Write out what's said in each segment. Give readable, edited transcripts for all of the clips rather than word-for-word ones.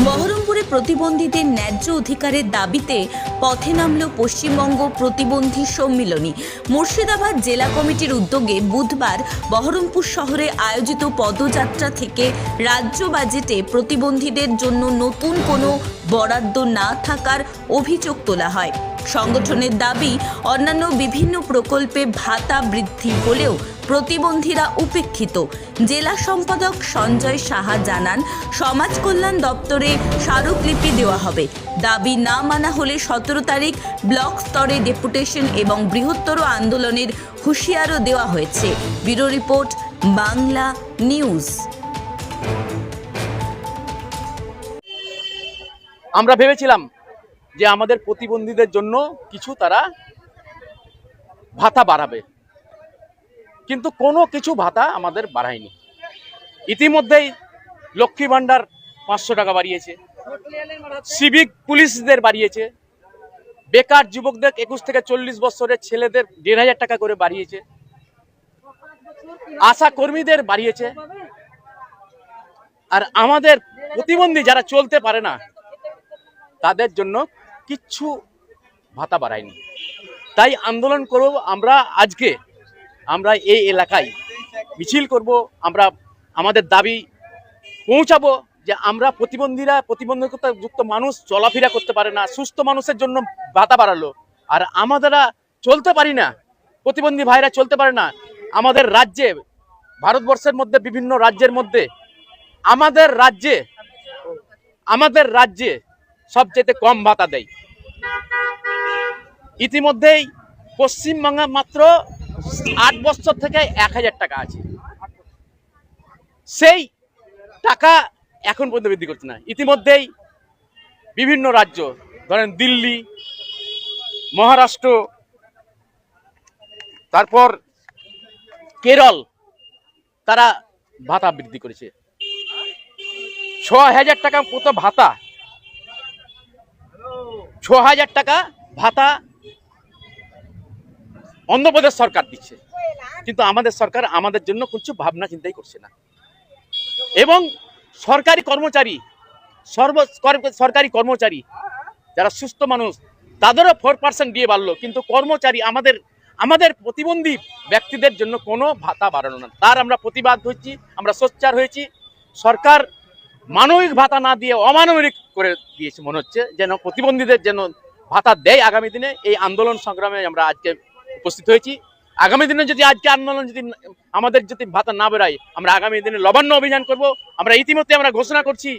বহরমপুরে প্রতিবন্ধীদের ন্যায্য অধিকারের দাবিতে পথে নামল পশ্চিমবঙ্গ প্রতিবন্ধী সম্মিলনী। মুর্শিদাবাদ জেলা কমিটির উদ্যোগে বুধবার বহরমপুর শহরে আয়োজিত পদযাত্রা থেকে রাজ্য বাজেটে প্রতিবন্ধীদের জন্য নতুন কোনো বরাদ্দ না থাকার অভিযোগ তোলা হয়। সংগঠনের দাবি, অন্যান্য বিভিন্ন প্রকল্পে ভাতা বৃদ্ধি হলেও প্রতিবন্ধীরা উপেক্ষিত। জেলা সম্পাদক সঞ্জয় সাহা জানান, সমাজ কল্যাণ দপ্তরে স্মারকলিপি দেওয়া হবে। দাবি না মানা হলে 17 তারিখ ব্লক স্তরে ডেপুটেশন এবং বৃহত্তর আন্দোলনের হুঁশিয়ারও দেওয়া হয়েছে। Bureau report, Bangla news. আমরা ভেবেছিলাম যে আমাদের প্রতিবন্ধীদের জন্য কিছু তারা ভাতা বাড়াবে, কিন্তু কোনো কিছু ভাতা আমাদের বাড়ায়নি। ইতিমধ্যেই লক্ষ্মী ভান্ডার 500 টাকা বাড়িয়েছে, সিভিক পুলিশদের বাড়িয়েছে, বেকার যুবকদের 21 থেকে 40 বছরের ছেলেদের 1500 টাকা করে বাড়িয়েছে, আশা কর্মীদের বাড়িয়েছে। আর আমাদের প্রতিবন্ধী যারা চলতে পারে না তাদের জন্য কিচ্ছু ভাতা বাড়ায়নি। তাই আন্দোলন করব আমরা। আজকে আমরা এই এলাকায় মিছিল করব, আমরা আমাদের দাবি পৌঁছাবো যে আমরা প্রতিবন্ধকতা যুক্ত মানুষ চলাফেরা করতে পারে না, সুস্থ মানুষের জন্য ভাতা বাড়ালো, আর আমাদেরা চলতে পারি না, প্রতিবন্ধী ভাইরা চলতে পারে না। আমাদের রাজ্যে, ভারতবর্ষের মধ্যে বিভিন্ন রাজ্যের মধ্যে আমাদের রাজ্যে সবচেয়ে কম ভাতা দেয়। ইতিমধ্যেই পশ্চিমবঙ্গে মাত্র 8 বছর থেকে 1000 টাকা আছে, সেই টাকা এখন পর্যন্ত বৃদ্ধি করছে না। ইতিমধ্যেই বিভিন্ন রাজ্য, ধরেন দিল্লি, মহারাষ্ট্র, তারপর কেরল, তারা ভাতা বৃদ্ধি করেছে। 6000 টাকা মতো ভাতা, 6000 টাকা ভাতা অন্ধ্রপ্রদেশ সরকার দিচ্ছে, কিন্তু আমাদের সরকার আমাদের জন্য কিছু ভাবনা চিন্তাই করছে না। এবং সরকারি কর্মচারী যারা সুস্থ মানুষ তাদেরও 4% দিয়ে বাড়লো, কিন্তু কর্মচারী আমাদের প্রতিবন্ধী ব্যক্তিদের জন্য কোনো ভাতা বাড়ানো না। তার আমরা প্রতিবাদ হয়েছি, আমরা সোচ্চার হয়েছি। সরকার মানবিক ভাতা না দিয়ে অমানবিক করে দিয়েছে মনে হচ্ছে, যেন প্রতিবন্ধীদের যেন ভাতা দেয়। আগামী দিনে এই আন্দোলন সংগ্রামে আমরা আজকে উপস্থিত হয়েছি। আগামী দিনে যদি আজকে আন্দোলন আমাদের যদি ভাতা না বেড়ায়, আমরা আগামী দিনে লবণ্য অভিযান করব। আমরা ইতিমধ্যে ঘোষণা করছি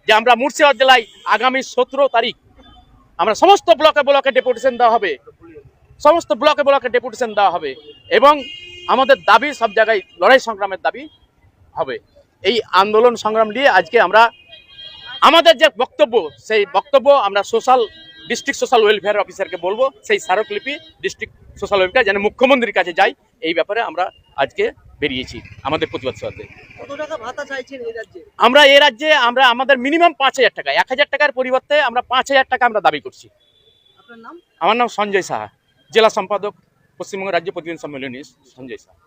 যে আমরা মুর্শিদাবাদ জেলায় আগামী 17 তারিখ আমরা সমস্ত ব্লকে ডেপুটেশন দেওয়া হবে, সমস্ত ব্লকে ডেপুটেশন দেওয়া হবে, এবং আমাদের দাবি সব জায়গায় লড়াই সংগ্রামের দাবি হবে। এই আন্দোলন সংগ্রাম নিয়ে আজকে আমরা আমাদের যে বক্তব্য, সেই বক্তব্য আমরা ডিস্ট্রিক্ট সোশ্যাল ওয়েলফেয়ার অফিসারকে বলবো, সেই স্মারকলিপি ডিস্ট্রিক্ট সোশ্যাল ওয়েলফেয়ার যেন মুখ্যমন্ত্রীর কাছে যায়। এই ব্যাপারে আমরা আজকে বেরিয়েছি আমাদের প্রতিবাদ সভাতে। কত টাকা ভাতা চাইছেন এই রাজ্যে? এই রাজ্যে আমাদের মিনিমাম 5000 টাকা, 1000 টাকার পরিবর্তে আমরা 5000 টাকা আমরা দাবি করছি। আপনার নাম? আমার নাম সঞ্জয় সাহা, জেলা সম্পাদক, পশ্চিমবঙ্গ রাজ্য প্রতিনিধি সম্মেলনী সঞ্জয় সাহা।